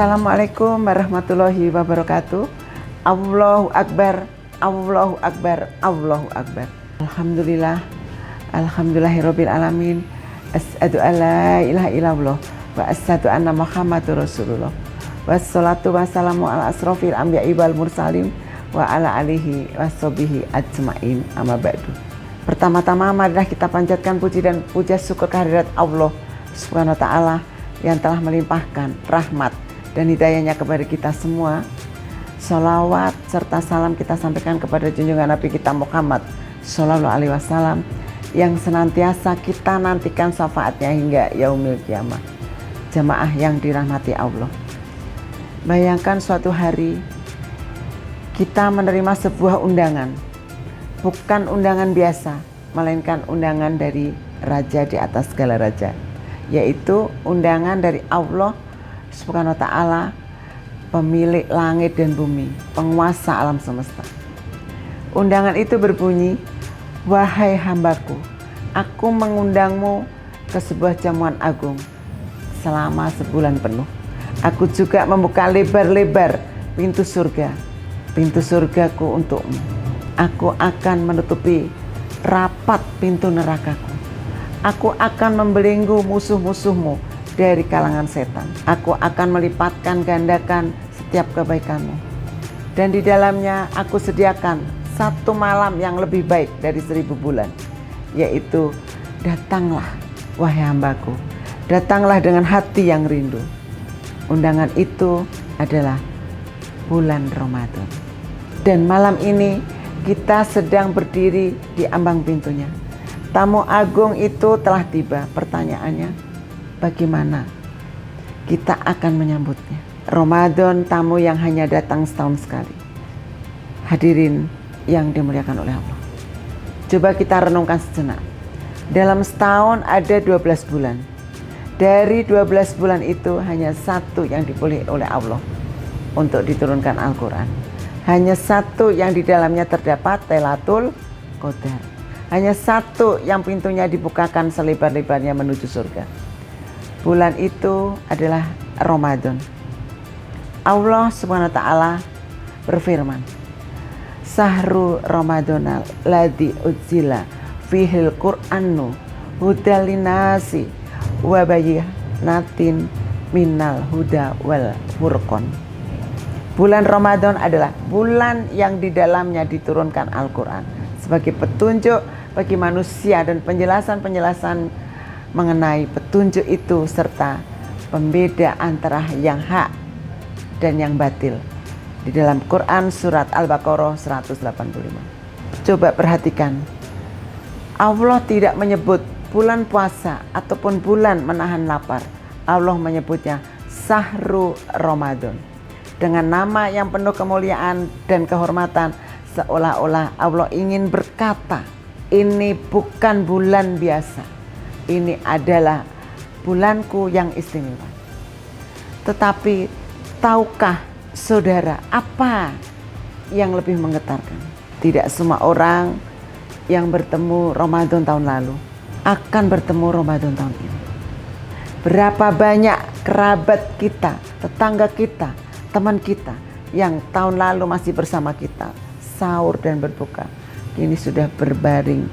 Assalamualaikum warahmatullahi wabarakatuh. Allahu Akbar, Allahu Akbar, Allahu Akbar. Alhamdulillah, alhamdulillahirabbil alamin. Asyhadu alla ilaha illallah wa asyhadu anna Muhammadur Rasulullah. Wassalatu wassalamu ala asrofil anbiya'i wal mursalin wa ala alihi washabihi ajmain, amma ba'du. Pertama-tama marilah kita panjatkan puji dan puja syukur kehadirat Allah Subhanahu wa taala yang telah melimpahkan rahmat dan hidayahnya kepada kita semua. Salawat serta salam kita sampaikan kepada junjungan Nabi kita Muhammad Sallallahu Alaihi Wasallam yang senantiasa kita nantikan syafaatnya hingga yaumil kiamah. Jamaah yang dirahmati Allah, bayangkan suatu hari kita menerima sebuah undangan, bukan undangan biasa, melainkan undangan dari raja di atas segala raja, yaitu undangan dari Allah Subhanahu wa taala, pemilik langit dan bumi, penguasa alam semesta. Undangan itu berbunyi, wahai hambaku, aku mengundangmu ke sebuah jamuan agung selama sebulan penuh. Aku juga membuka lebar-lebar pintu surgaku untukmu. Aku akan menutupi rapat pintu nerakaku. Aku akan membelenggu musuh-musuhmu dari kalangan setan. Aku akan melipatkan gandakan setiap kebaikanmu. Dan di dalamnya aku sediakan satu malam yang lebih baik dari 1000 bulan. Yaitu, datanglah wahai hambaku, datanglah dengan hati yang rindu. Undangan itu adalah bulan Ramadan. Dan malam ini kita sedang berdiri di ambang pintunya. Tamu agung itu telah tiba. Pertanyaannya, bagaimana kita akan menyambutnya? Ramadan, tamu yang hanya datang setahun sekali. Hadirin yang dimuliakan oleh Allah, coba kita renungkan sejenak. Dalam setahun ada 12 bulan. Dari 12 bulan itu hanya satu yang dipilih oleh Allah untuk diturunkan Al-Quran. Hanya satu yang di dalamnya terdapat Lailatul Qadar. Hanya satu yang pintunya dibukakan selebar-lebarnya menuju surga. Bulan itu adalah Ramadan. Allah Subhanahu wa taala berfirman, Sahru Ramadana ladzi udzila fihil Qur'anu hudal linasi wa bayyinatin minal huda wal furqan. Bulan Ramadan adalah bulan yang di dalamnya diturunkan Al-Quran sebagai petunjuk bagi manusia dan penjelasan-penjelasan mengenai petunjuk itu serta pembeda antara yang hak dan yang batil di dalam Quran surat Al-Baqarah 185. Coba perhatikan, Allah tidak menyebut bulan puasa ataupun bulan menahan lapar. Allah menyebutnya Sahru Ramadan dengan nama yang penuh kemuliaan dan kehormatan, seolah-olah Allah ingin berkata, ini bukan bulan biasa, ini adalah bulanku yang istimewa. Tetapi tahukah saudara apa yang lebih menggetarkan? Tidak semua orang yang bertemu Ramadan tahun lalu akan bertemu Ramadan tahun ini. Berapa banyak kerabat kita, tetangga kita, teman kita yang tahun lalu masih bersama kita, sahur dan berbuka, kini sudah berbaring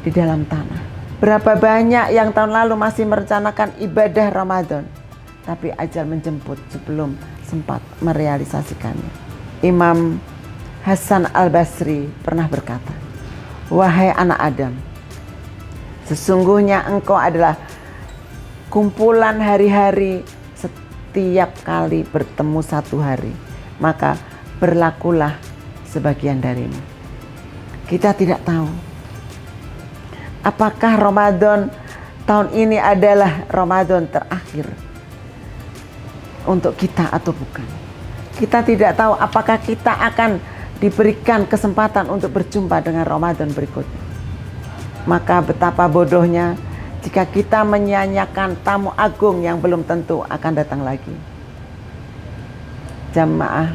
di dalam tanah. Berapa banyak yang tahun lalu masih merencanakan ibadah Ramadan, tapi ajal menjemput sebelum sempat merealisasikannya. Imam Hasan Al-Basri pernah berkata, wahai anak Adam, sesungguhnya engkau adalah kumpulan hari-hari. Setiap kali bertemu satu hari, maka berlakulah sebagian darimu. Kita tidak tahu apakah Ramadan tahun ini adalah Ramadan terakhir untuk kita atau bukan. Kita tidak tahu apakah kita akan diberikan kesempatan untuk berjumpa dengan Ramadan berikutnya. Maka betapa bodohnya jika kita menyia-nyiakan tamu agung yang belum tentu akan datang lagi. Jamaah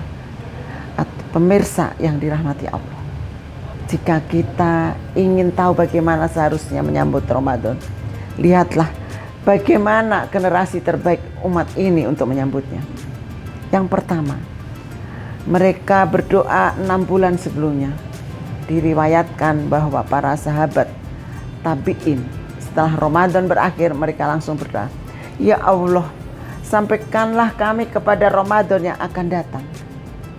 atau pemirsa yang dirahmati Allah, jika kita ingin tahu bagaimana seharusnya menyambut Ramadan, lihatlah bagaimana generasi terbaik umat ini untuk menyambutnya. Yang pertama, mereka berdoa 6 bulan sebelumnya. Diriwayatkan bahwa para sahabat tabi'in setelah Ramadan berakhir mereka langsung berdoa, "Ya Allah, sampaikanlah kami kepada Ramadan yang akan datang."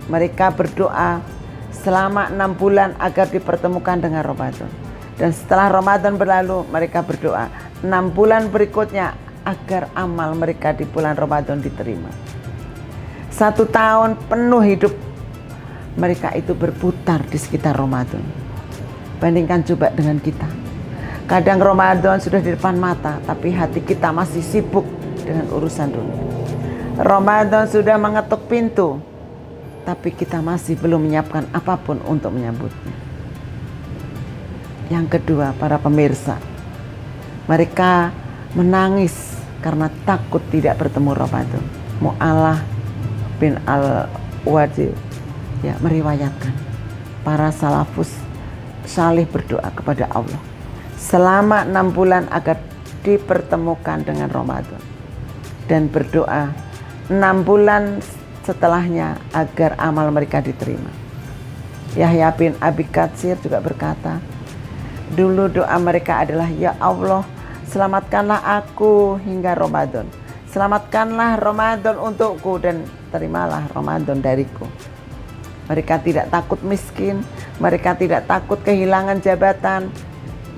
Mereka berdoa selama 6 bulan agar dipertemukan dengan Ramadan. Dan setelah Ramadan berlalu mereka berdoa 6 bulan berikutnya agar amal mereka di bulan Ramadan diterima. 1 tahun penuh hidup mereka itu berputar di sekitar Ramadan. Bandingkan coba dengan kita. Kadang Ramadan sudah di depan mata, tapi hati kita masih sibuk dengan urusan dunia. Ramadan sudah mengetuk pintu, tapi kita masih belum menyiapkan apapun untuk menyambutnya. Yang kedua, para pemirsa, mereka menangis karena takut tidak bertemu Ramadan. Mu'allah bin al-Wadi meriwayatkan para salafus salih berdoa kepada Allah selama 6 bulan agar dipertemukan dengan Ramadan, dan berdoa 6 bulan setelahnya agar amal mereka diterima. Yahya bin Abi Katsir juga berkata, dulu doa mereka adalah, "Ya Allah, selamatkanlah aku hingga Ramadan, selamatkanlah Ramadan untukku, dan terimalah Ramadan dariku." Mereka tidak takut miskin, mereka tidak takut kehilangan jabatan.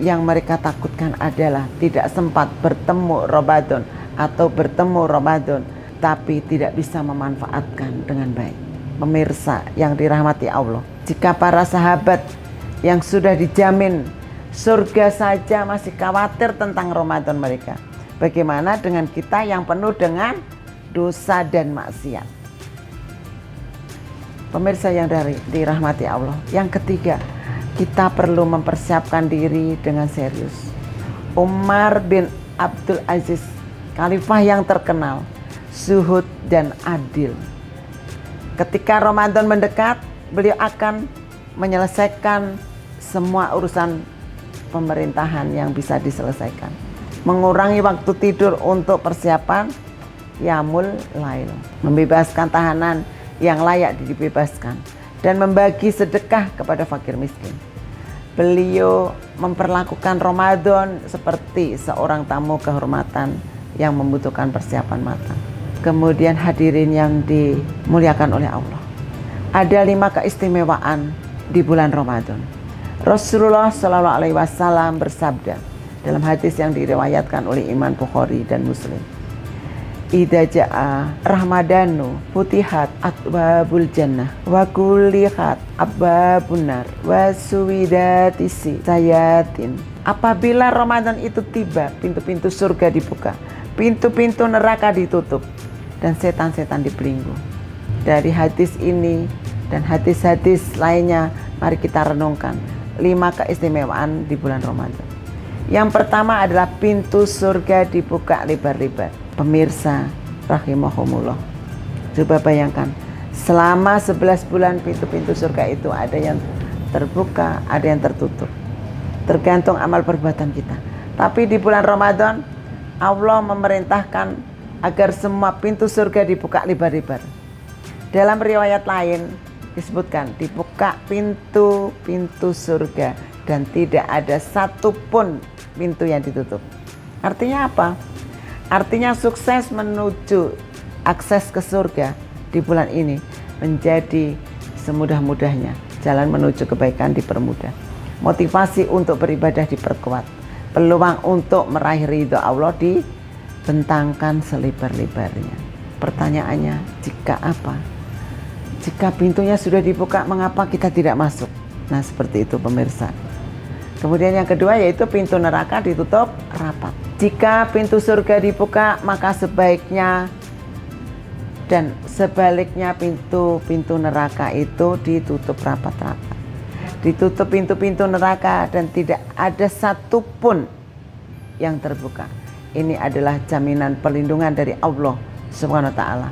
Yang mereka takutkan adalah tidak sempat bertemu Ramadan atau bertemu Ramadan tapi tidak bisa memanfaatkan dengan baik. Pemirsa yang dirahmati Allah, jika para sahabat yang sudah dijamin surga saja masih khawatir tentang Ramadan mereka, bagaimana dengan kita yang penuh dengan dosa dan maksiat? Pemirsa yang dirahmati Allah, yang ketiga, kita perlu mempersiapkan diri dengan serius. Umar bin Abdul Aziz, khalifah yang terkenal, zuhud dan adil. Ketika Ramadan mendekat, beliau akan menyelesaikan semua urusan pemerintahan yang bisa diselesaikan, mengurangi waktu tidur untuk persiapan Qiyamul Lail, membebaskan tahanan yang layak dibebaskan, dan membagi sedekah kepada fakir miskin. Beliau memperlakukan Ramadan seperti seorang tamu kehormatan yang membutuhkan persiapan matang. Kemudian hadirin yang dimuliakan oleh Allah, ada 5 keistimewaan di bulan Ramadan. Rasulullah SAW bersabda dalam hadis yang diriwayatkan oleh Imam Bukhari dan Muslim, "Idza jaa Ramadanu futihat abwabul jannah wa kulihat abwabun nar wa suwidatisi sayatin." Apabila Ramadan itu tiba, pintu-pintu surga dibuka, pintu-pintu neraka ditutup, dan setan-setan dibelenggu. Dari hadis ini dan hadis-hadis lainnya, mari kita renungkan 5 keistimewaan di bulan Ramadan. Yang pertama adalah pintu surga dibuka lebar-lebar. Pemirsa rahimahumullah, coba bayangkan, selama 11 bulan pintu-pintu surga itu ada yang terbuka, ada yang tertutup, tergantung amal perbuatan kita. Tapi di bulan Ramadan Allah memerintahkan agar semua pintu surga dibuka lebar-lebar. Dalam riwayat lain disebutkan dibuka pintu-pintu surga dan tidak ada satupun pintu yang ditutup. Artinya apa? Artinya sukses menuju akses ke surga di bulan ini menjadi semudah-mudahnya. Jalan menuju kebaikan dipermudah, motivasi untuk beribadah diperkuat, peluang untuk meraih ridho Allah dibentangkan selebar-lebarnya. Pertanyaannya, jika apa? Jika pintunya sudah dibuka, mengapa kita tidak masuk? Nah, seperti itu pemirsa. Kemudian yang kedua yaitu pintu neraka ditutup rapat. Jika pintu surga dibuka, maka sebaiknya dan sebaliknya pintu-pintu neraka itu ditutup rapat-rapat. Ditutup pintu-pintu neraka dan tidak ada satupun yang terbuka. Ini adalah jaminan perlindungan dari Allah Subhanahu wa ta'ala.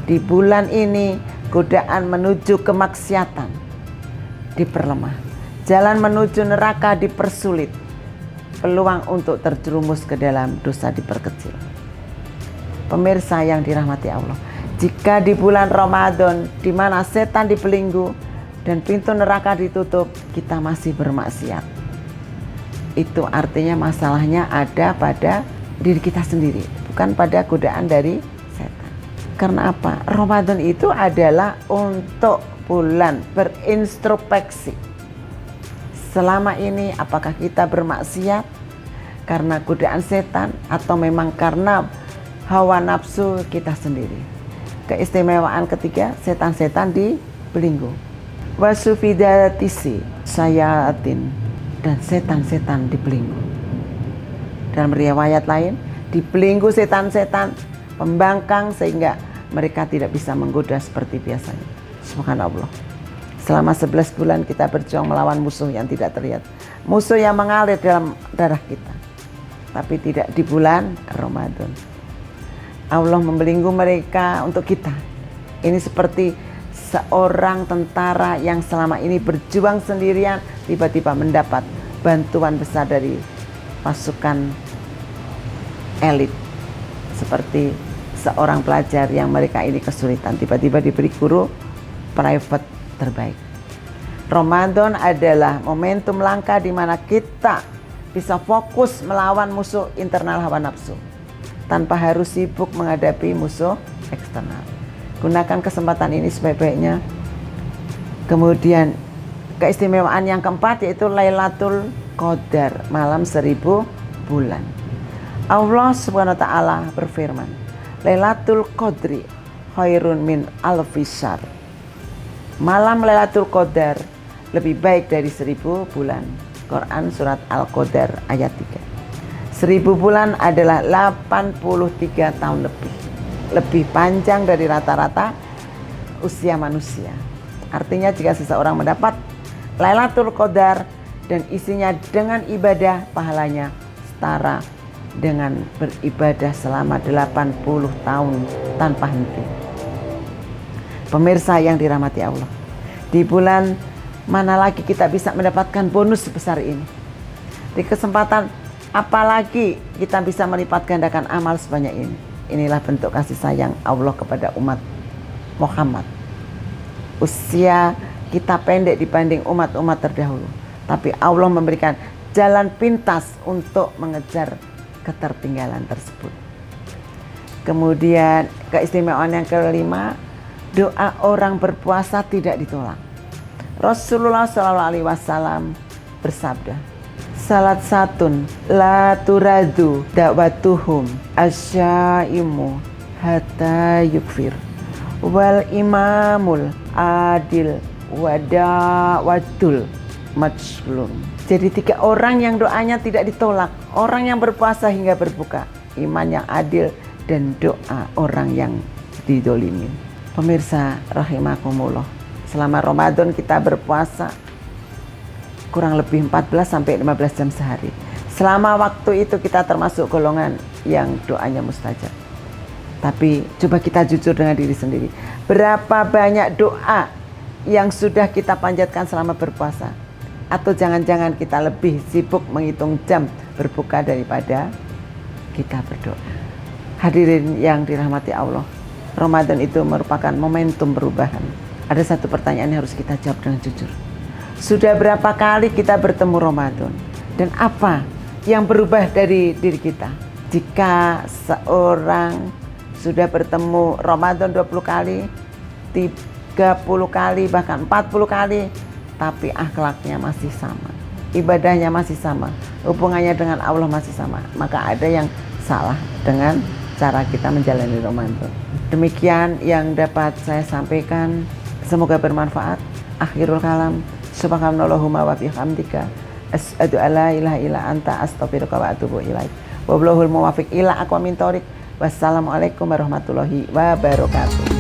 Di bulan ini godaan menuju kemaksiatan diperlemah, jalan menuju neraka dipersulit, peluang untuk terjerumus ke dalam dosa diperkecil. Pemirsa yang dirahmati Allah, Jika di bulan Ramadan di mana setan dibelenggu dan pintu neraka ditutup, kita masih bermaksiat, itu artinya masalahnya ada pada diri kita sendiri, bukan pada godaan dari setan. Karena apa? Ramadan itu adalah untuk bulan berintrospeksi. Selama ini apakah kita bermaksiat karena godaan setan atau memang karena hawa nafsu kita sendiri? Keistimewaan ketiga, setan-setan dibelenggu. Wasufidatisi sayatin, dan setan-setan dibelenggu. Dalam riwayat lain, dibelenggu setan-setan pembangkang sehingga mereka tidak bisa menggoda seperti biasanya. Subhanallah. Selama 11 bulan kita berjuang melawan musuh yang tidak terlihat, musuh yang mengalir dalam darah kita, tapi tidak di bulan Ramadan. Allah membelenggu mereka untuk kita. Ini seperti seorang tentara yang selama ini berjuang sendirian tiba-tiba mendapat bantuan besar dari pasukan elit, seperti seorang pelajar yang mereka ini kesulitan tiba-tiba diberi guru private terbaik. Ramadan adalah momentum langka di mana kita bisa fokus melawan musuh internal hawa nafsu tanpa harus sibuk menghadapi musuh eksternal. Gunakan kesempatan ini sebaik-baiknya. Kemudian keistimewaan yang keempat yaitu Lailatul Qadar, malam 1000 bulan. Allah Subhanahu wa taala berfirman, Lailatul Qadri khairun min alfi syahr. Malam Lailatul Qadar lebih baik dari 1000 bulan. Quran surat Al-Qadar ayat 3. 1000 bulan adalah 83 tahun lebih panjang dari rata-rata usia manusia. Artinya jika seseorang mendapat Lailatul Qadar dan isinya dengan ibadah, pahalanya setara dengan beribadah selama 80 tahun tanpa henti. Pemirsa yang dirahmati Allah, di bulan mana lagi kita bisa mendapatkan bonus sebesar ini? Di kesempatan apalagi kita bisa melipat gandakan amal sebanyak ini? Inilah bentuk kasih sayang Allah kepada umat Muhammad. Usia kita pendek dibanding umat-umat terdahulu, tapi Allah memberikan jalan pintas untuk mengejar ketertinggalan tersebut. Kemudian keistimewaan yang kelima, doa orang berpuasa tidak ditolak. Rasulullah SAW bersabda, salat satun la turadu dakwatuhum asyaimu hatta yukfir wal imamul adil wadawatul majlum. Jadi 3 orang yang doanya tidak ditolak, orang yang berpuasa hingga berbuka, iman yang adil, dan doa orang yang didolimin. Pemirsa rahimakumullah, selama Ramadan kita berpuasa kurang lebih 14-15 jam sehari. Selama waktu itu kita termasuk golongan yang doanya mustajab. Tapi coba kita jujur dengan diri sendiri. Berapa banyak doa yang sudah kita panjatkan selama berpuasa? Atau jangan-jangan kita lebih sibuk menghitung jam berbuka daripada kita berdoa? Hadirin yang dirahmati Allah, Ramadan itu merupakan momentum perubahan. Ada satu pertanyaan yang harus kita jawab dengan jujur. Sudah berapa kali kita bertemu Ramadan? Dan apa yang berubah dari diri kita? Jika seorang sudah bertemu Ramadan 20 kali, 30 kali, bahkan 40 kali, tapi akhlaknya masih sama, ibadahnya masih sama, hubungannya dengan Allah masih sama, maka ada yang salah dengan cara kita menjalani Ramadan. Demikian yang dapat saya sampaikan, semoga bermanfaat. Akhirul kalam, subhanallahumma wa bihamdika, asyhadu alla ilaha illa anta, astaghfiruka wa atubu ilaik. Wallahul muwaffiq ila aqwamit thoriq. Wassalamualaikum warahmatullahi wabarakatuh.